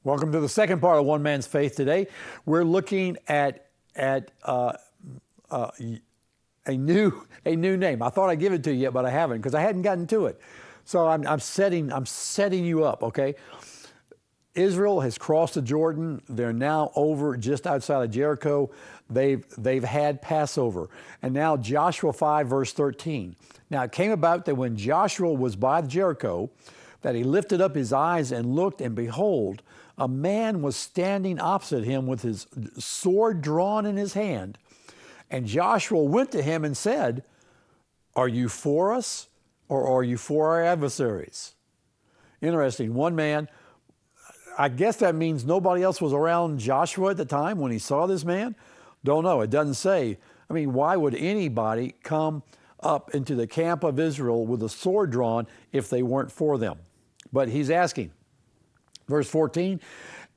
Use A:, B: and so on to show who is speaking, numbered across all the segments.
A: Welcome to the second part of One Man's Faith today. We're looking at a new name. I thought I'd give it to you yet, but I haven't because I hadn't gotten to it. So I'm setting you up, okay? Israel has crossed the Jordan. They're now over just outside of Jericho. They've had Passover. And now Joshua 5, verse 13. Now it came about that when Joshua was by Jericho, that he lifted up his eyes and looked, and behold, a man was standing opposite him with his sword drawn in his hand. And Joshua went to him and said, "Are you for us, or are you for our adversaries?" Interesting. One man, I guess that means nobody else was around Joshua at the time when he saw this man. Don't know. It doesn't say. I mean, why would anybody come up into the camp of Israel with a sword drawn if they weren't for them? But he's asking. Verse 14,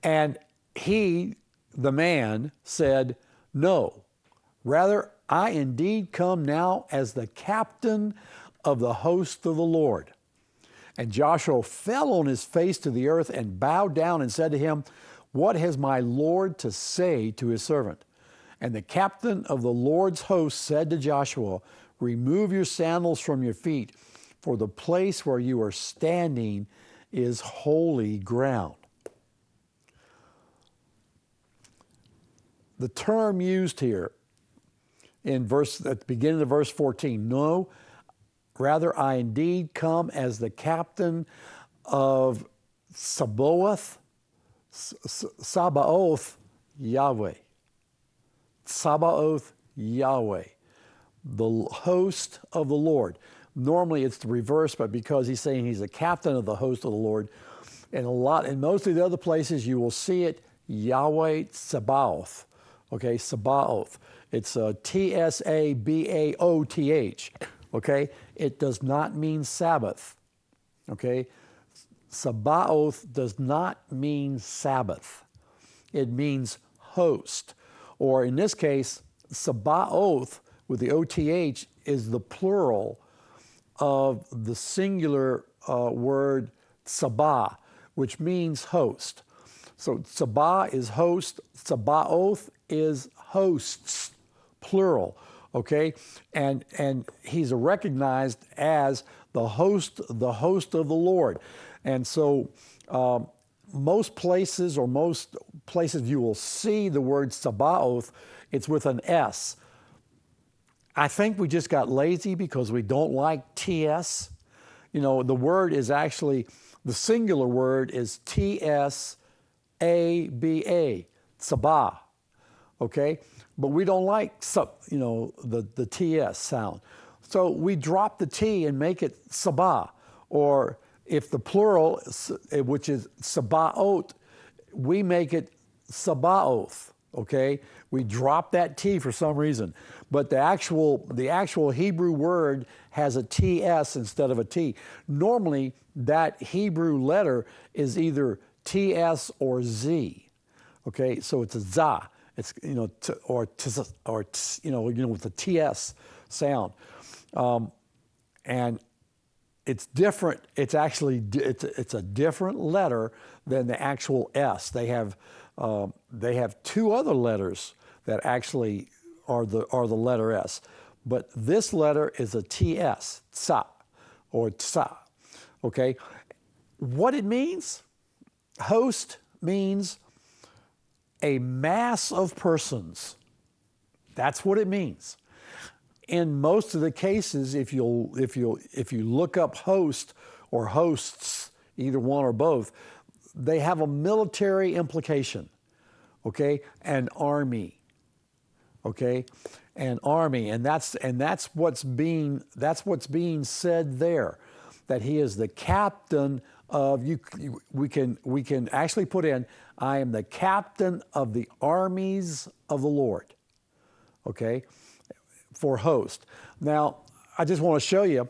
A: and he, the man, said, "No, rather I indeed come now as the captain of the host of the Lord." And Joshua fell on his face to the earth and bowed down and said to him, "What has my Lord to say to his servant?" And the captain of the Lord's host said to Joshua, "Remove your sandals from your feet, for the place where you are standing is holy ground." The term used here at the beginning of verse 14, "No, rather I indeed come as the captain of Sabaoth Yahweh." Sabaoth Yahweh, the host of the Lord. Normally it's the reverse, but because he's saying he's the captain of the host of the Lord, in most of the other places you will see it Yahweh Sabaoth. Okay, Sabaoth. It's T-S-A-B-A-O-T-H. Okay, it does not mean Sabbath. Okay, Sabaoth does not mean Sabbath. It means host, or in this case, Sabaoth with the O-T-H is the plural of the singular word Sabah, which means host. So Sabah is host, Sabaoth is hosts, plural, okay? And he's recognized as the host of the Lord. And so most places you will see the word Sabaoth, it's with an S. I think we just got lazy because we don't like TS. You know, the word is actually, the singular word is T-S-A-B-A, Sabah, okay? But we don't like, the TS sound. So we drop the T and make it Sabah. Or if the plural, which is Sabaoth, we make it Sabaoth, okay? We drop that T for some reason. But the actual Hebrew word has a TS instead of a T. Normally, that Hebrew letter is either TS or Z. Okay, so it's a za. It's with the TS sound, and it's different. It's actually it's a different letter than the actual S. They have two other letters that actually are the letter S, but this letter is a TS, tsa, or tsa. Okay, what it means? Host means a mass of persons. That's what it means. In most of the cases, if you look up host or hosts, either one or both, they have a military implication. Okay, an army. Okay, an army, and that's what's being said there, that he is the captain of you. We can actually put in, "I am the captain of the armies of the Lord." Okay, for host. Now, I just want to show you.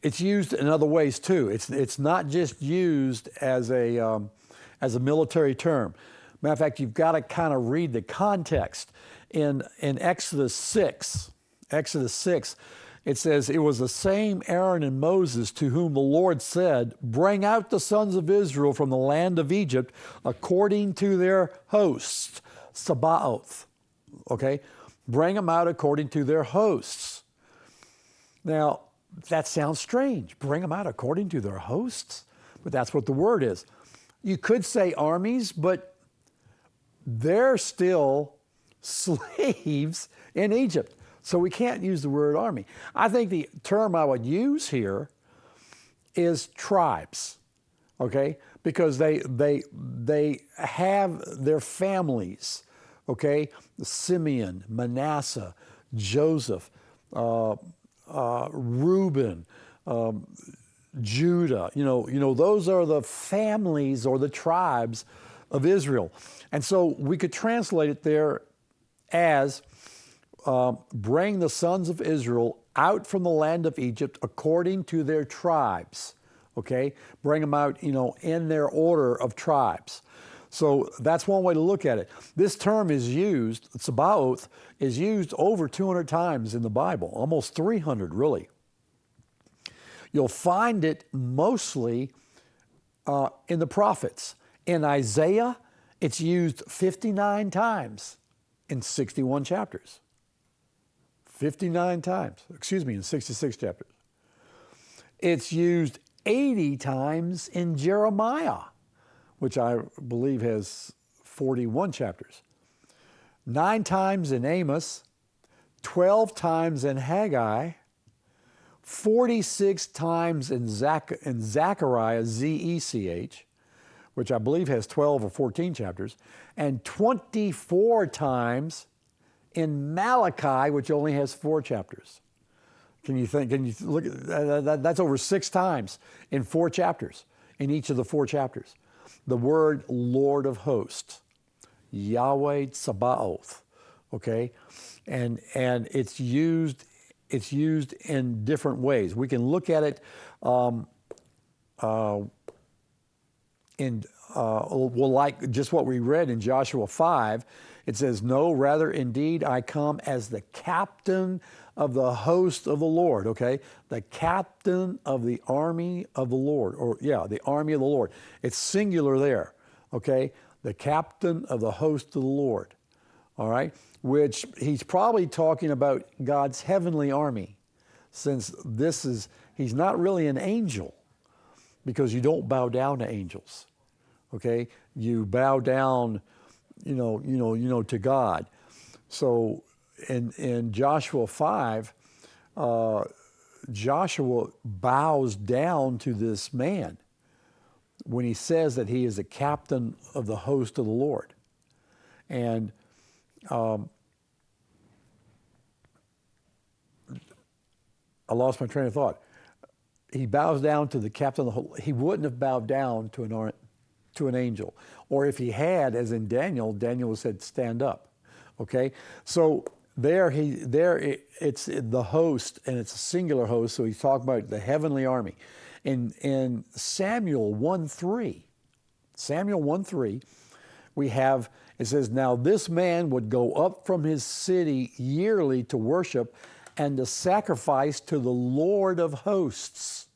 A: It's used in other ways too. It's not just used as a military term. Matter of fact, you've got to kind of read the context in Exodus 6. Exodus 6 It says, it was the same Aaron and Moses to whom the Lord said, bring out the sons of Israel from the land of Egypt according to their hosts, Sabaoth. Okay? Bring them out according to their hosts. Now, that sounds strange. Bring them out according to their hosts? But that's what the word is. You could say armies, but they're still slaves in Egypt. So we can't use the word army. I think the term I would use here is tribes, okay? Because they have their families, okay? Simeon, Manasseh, Joseph, Reuben, Judah. You know, those are the families or the tribes of Israel. And so we could translate it there as bring the sons of Israel out from the land of Egypt according to their tribes, okay? Bring them out, in their order of tribes. So that's one way to look at it. This term is used, Sabaoth, is used over 200 times in the Bible, almost 300 really. You'll find it mostly in the prophets. In Isaiah, it's used 59 times in 61 chapters. 59 times, in 66 chapters. It's used 80 times in Jeremiah, which I believe has 41 chapters. 9 times in Amos, 12 times in Haggai, 46 times in Zechariah, Z-E-C-H, which I believe has 12 or 14 chapters, and 24 times in Malachi, which only has 4 chapters. Can you look at that? That's over 6 times in 4 chapters, in each of the 4 chapters. The word Lord of hosts, Yahweh Sabaoth, okay? And it's used in different ways. We can look at it like just what we read in Joshua 5. It says, no, rather, indeed, I come as the captain of the host of the Lord, okay? The captain of the army of the Lord, the army of the Lord. It's singular there, okay? The captain of the host of the Lord, all right? Which he's probably talking about God's heavenly army, since he's not really an angel, because you don't bow down to angels, okay? You bow down to God. So in Joshua 5, Joshua bows down to this man when he says that he is a captain of the host of the Lord. And I lost my train of thought. He bows down to the captain of the host. He wouldn't have bowed down to an angel. Or if he had, as in Daniel said, stand up. Okay? So it's the host, and it's a singular host, so he's talking about the heavenly army. In Samuel 1:3, we have, it says, now this man would go up from his city yearly to worship and to sacrifice to the Lord of hosts.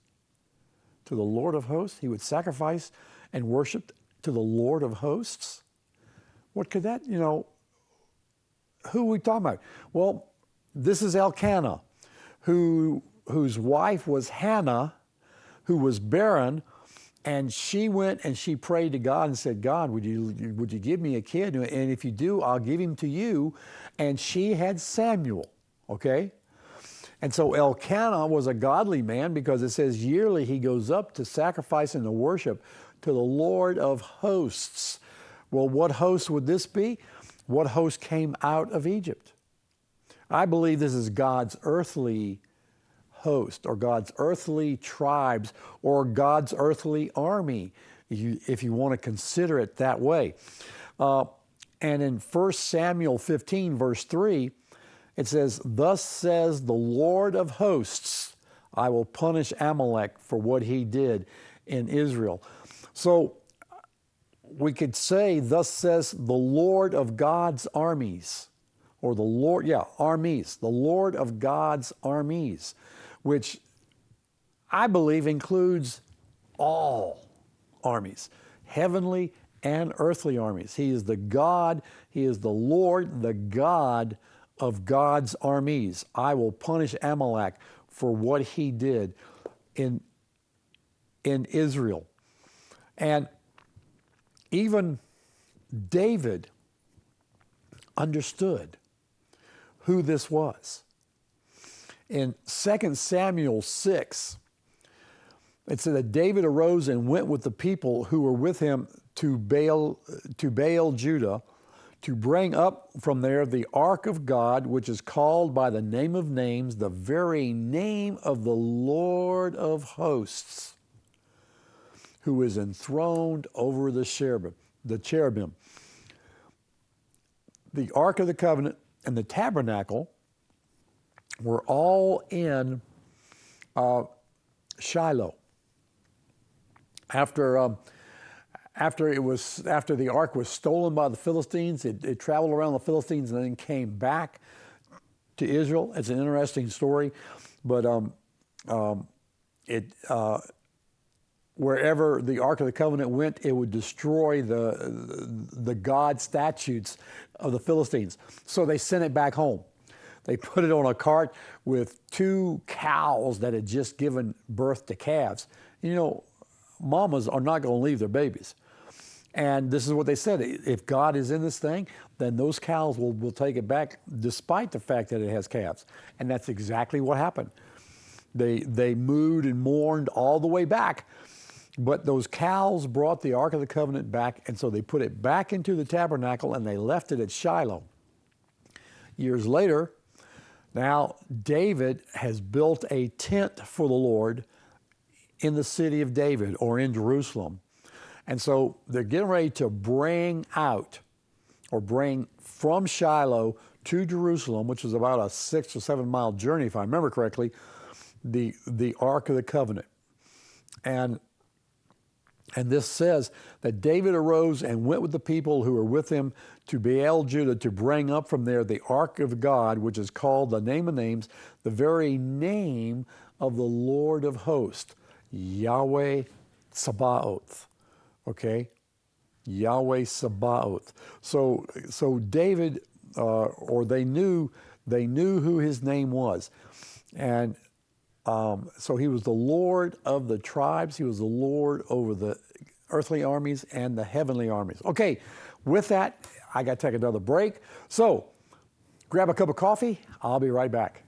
A: To the Lord of hosts? He would sacrifice and worship to the Lord of hosts? What could that, who are we talking about? Well, this is Elkanah, whose wife was Hannah, who was barren, and she went and she prayed to God and said, God, would you give me a kid? And if you do, I'll give him to you. And she had Samuel, okay? And so Elkanah was a godly man, because it says yearly he goes up to sacrifice and to worship to the Lord of hosts. Well, what host would this be? What host came out of Egypt? I believe this is God's earthly host, or God's earthly tribes, or God's earthly army, if you want to consider it that way. And in 1 Samuel 15, verse 3, it says, thus says the Lord of hosts, I will punish Amalek for what he did in Israel. So we could say, thus says the Lord of God's armies, or the Lord, yeah, armies, the Lord of God's armies, which I believe includes all armies, heavenly and earthly armies. He is the God, He is the Lord, the God of God's armies. I will punish Amalek for what he did in Israel. And even David understood who this was. In 2 Samuel 6, it said that David arose and went with the people who were with him to Baal, Judah, to bring up from there the Ark of God, which is called by the name of names, the very name of the Lord of hosts, who is enthroned over the cherubim. The Ark of the Covenant and the tabernacle were all in Shiloh. After the ark was stolen by the Philistines, it traveled around the Philistines and then came back to Israel. It's an interesting story, but wherever the Ark of the Covenant went, it would destroy the god statutes of the Philistines. So they sent it back home. They put it on a cart with 2 cows that had just given birth to calves. You know, mamas are not going to leave their babies. And this is what they said: if God is in this thing, then those cows will take it back, despite the fact that it has calves. And that's exactly what happened. They mooed and mourned all the way back, but those cows brought the Ark of the Covenant back, and so they put it back into the tabernacle and they left it at Shiloh. Years later, now David has built a tent for the Lord in the city of David, or in Jerusalem. And so they're getting ready to bring from Shiloh to Jerusalem, which is about a 6 or 7 mile journey, if I remember correctly, the Ark of the Covenant. And this says that David arose and went with the people who were with him to Baal Judah to bring up from there the Ark of God, which is called the name of names, the very name of the Lord of hosts, Yahweh Sabaoth. Okay, Yahweh Sabaoth. So David, or they knew who his name was, and so he was the Lord of the tribes. He was the Lord over the earthly armies and the heavenly armies. Okay, with that, I got to take another break. So grab a cup of coffee. I'll be right back.